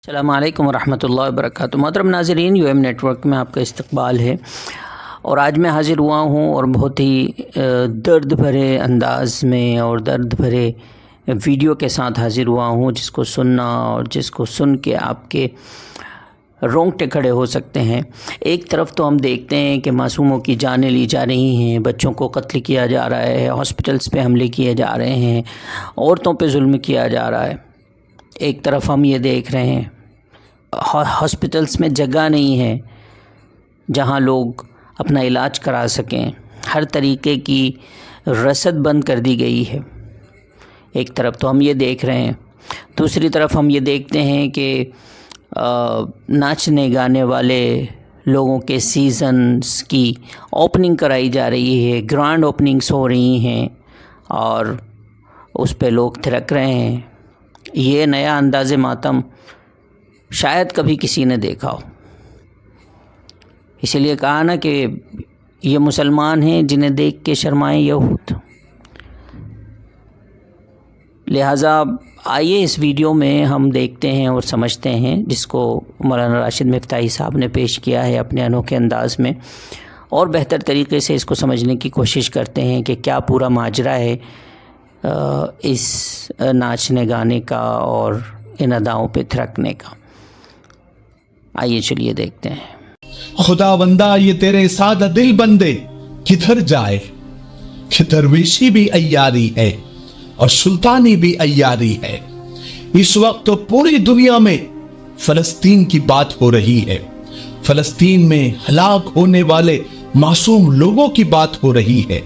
السلام علیکم ورحمۃ اللہ وبرکاتہ۔ محترم ناظرین، یو ایم نیٹ ورک میں آپ کا استقبال ہے، اور آج میں حاضر ہوا ہوں اور بہت ہی درد بھرے انداز میں اور درد بھرے ویڈیو کے ساتھ حاضر ہوا ہوں، جس کو سننا اور جس کو سن کے آپ کے رونگٹے کھڑے ہو سکتے ہیں۔ ایک طرف تو ہم دیکھتے ہیں کہ معصوموں کی جانیں لی جا رہی ہیں، بچوں کو قتل کیا جا رہا ہے، ہاسپٹلس پہ حملے کیے جا رہے ہیں، عورتوں پہ ظلم کیا جا رہا ہے۔ ایک طرف ہم یہ دیکھ رہے ہیں ہاسپٹلس میں جگہ نہیں ہے جہاں لوگ اپنا علاج کرا سکیں، ہر طریقے کی رسد بند کر دی گئی ہے۔ ایک طرف تو ہم یہ دیکھ رہے ہیں، دوسری طرف ہم یہ دیکھتے ہیں کہ ناچنے گانے والے لوگوں کے سیزنز کی اوپننگ کرائی جا رہی ہے، گرانڈ اوپننگز ہو رہی ہیں اور اس پہ لوگ تھرک رہے ہیں۔ یہ نیا انداز ماتم شاید کبھی کسی نے دیکھا ہو، اسی لیے کہا نا کہ یہ مسلمان ہیں جنہیں دیکھ کے شرمائیں یہود۔ لہٰذا آئیے اس ویڈیو میں ہم دیکھتے ہیں اور سمجھتے ہیں، جس کو مولانا راشد مفتاحی صاحب نے پیش کیا ہے اپنے انوکھے انداز میں، اور بہتر طریقے سے اس کو سمجھنے کی کوشش کرتے ہیں کہ کیا پورا ماجرا ہے اس ناچنے گانے کا اور ان اداؤں پہ تھرکنے کا۔ آئیے چلیے دیکھتے ہیں۔ خدا بندہ یہ تیرے سادہ دل بندے کدھر جائے، کہ درویشی بھی عیاری ہے اور سلطانی بھی عیاری ہے۔ اس وقت تو پوری دنیا میں فلسطین کی بات ہو رہی ہے، فلسطین میں ہلاک ہونے والے معصوم لوگوں کی بات ہو رہی ہے،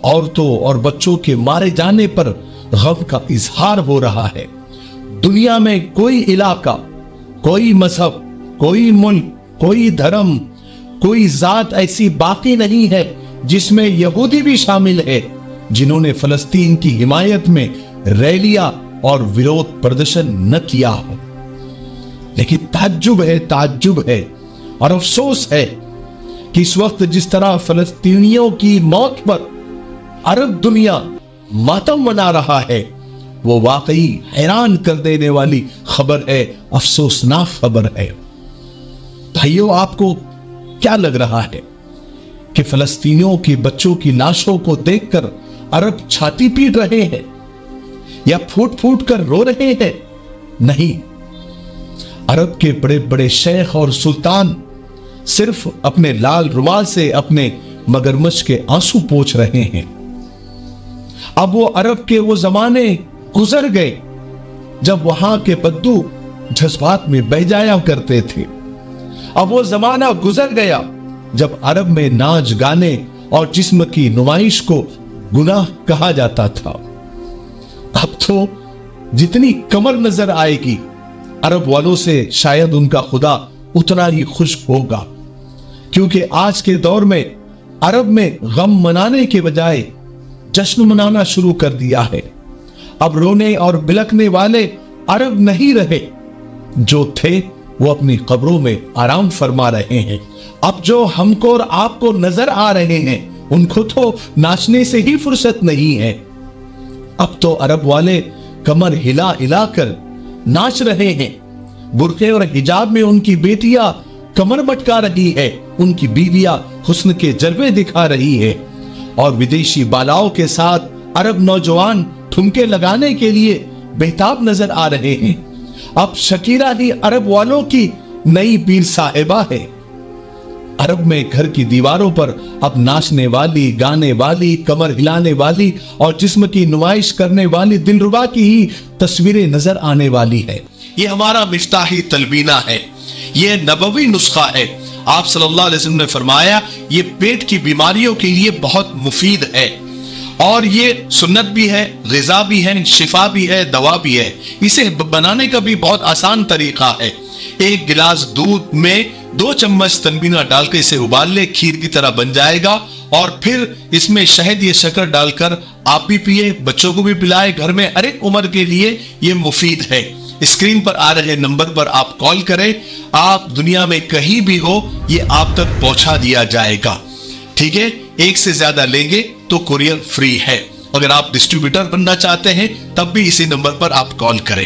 عورتوں اور بچوں کے مارے جانے پر غم کا اظہار ہو رہا ہے۔ دنیا میں کوئی علاقہ، کوئی مذہب، کوئی ملک، کوئی دھرم، کوئی ذات ایسی باقی نہیں ہے جس میں یہودی بھی شامل ہے جنہوں نے فلسطین کی حمایت میں ریلیاں اور ویروت پردرشن نہ کیا ہو۔ لیکن تعجب ہے اور افسوس ہے کہ اس وقت جس طرح فلسطینیوں کی موت پر عرب دنیا ماتم منا رہا ہے، وہ واقعی حیران کر دینے والی خبر ہے، افسوسناک خبر ہے۔ بھائیو، آپ کو کیا لگ رہا ہے کہ فلسطینیوں کے بچوں کی لاشوں کو دیکھ کر عرب چھاتی پیٹ رہے ہیں یا پھوٹ پھوٹ کر رو رہے ہیں؟ نہیں، عرب کے بڑے بڑے شیخ اور سلطان صرف اپنے لال رومال سے اپنے مگرمچھ کے آنسو پوچھ رہے ہیں۔ اب وہ عرب کے وہ زمانے گزر گئے جب وہاں کے بدو جذبات میں بہہ جایا کرتے تھے۔ اب وہ زمانہ گزر گیا جب عرب میں ناچ گانے اور جسم کی نمائش کو گناہ کہا جاتا تھا۔ اب تو جتنی کمر نظر آئے گی عرب والوں سے شاید ان کا خدا اتنا ہی خوش ہوگا، کیونکہ آج کے دور میں عرب میں غم منانے کے بجائے جشن منانا شروع کر دیا ہے۔ اب رونے اور بلکنے والے عرب نہیں رہے، جو تھے وہ اپنی قبروں میں آرام فرما رہے ہیں۔ اب جو ہم کو اور آپ کو نظر آ رہے ہیں، ان کو تو ناچنے سے ہی فرصت نہیں ہے۔ اب تو عرب والے کمر ہلا ہلا کر ناچ رہے ہیں، برقعے اور حجاب میں ان کی بیٹیاں کمر مٹکا رہی ہے، ان کی بیویاں حسن کے جلوے دکھا رہی ہے، اور ودیشی بالاؤں کے ساتھ عرب نوجوان ٹھمکے لگانے کے لیے بہتاب نظر آ رہے ہیں۔ اب شکیرہ ہی عرب والوں کی نئی پیر صاحبہ ہے۔ عرب میں گھر کی دیواروں پر اب ناچنے والی، گانے والی، کمر ہلانے والی اور جسم کی نمائش کرنے والی دلربا کی ہی تصویریں نظر آنے والی ہے۔ یہ ہمارا مفتاحی تلبینہ ہے، یہ نبوی نسخہ ہے۔ آپ صلی اللہ علیہ وسلم نے فرمایا یہ پیٹ کی بیماریوں کے لیے بہت مفید ہے، اور یہ سنت بھی ہے، غذا بھی ہے، شفا بھی ہے، دوا بھی ہے۔ اسے بنانے کا بھی بہت آسان طریقہ ہے۔ ایک گلاس دودھ میں 2 چمچ تنبینہ ڈال کے اسے ابال لے، کھیر کی طرح بن جائے گا، اور پھر اس میں شہد یا شکر ڈال کر آپ بھی پیئے، بچوں کو بھی پلائے، گھر میں ہر ایک عمر کے لیے یہ مفید ہے۔ اسکرین پر آ رہے نمبر پر آپ کال کریں، آپ دنیا میں کہیں بھی ہو یہ آپ تک پہنچا دیا جائے گا، ٹھیک ہے؟ ایک سے زیادہ لیں گے تو کوریئر فری ہے۔ اگر آپ ڈسٹریبیوٹر بننا چاہتے ہیں تب بھی اسی نمبر پر آپ کال کریں۔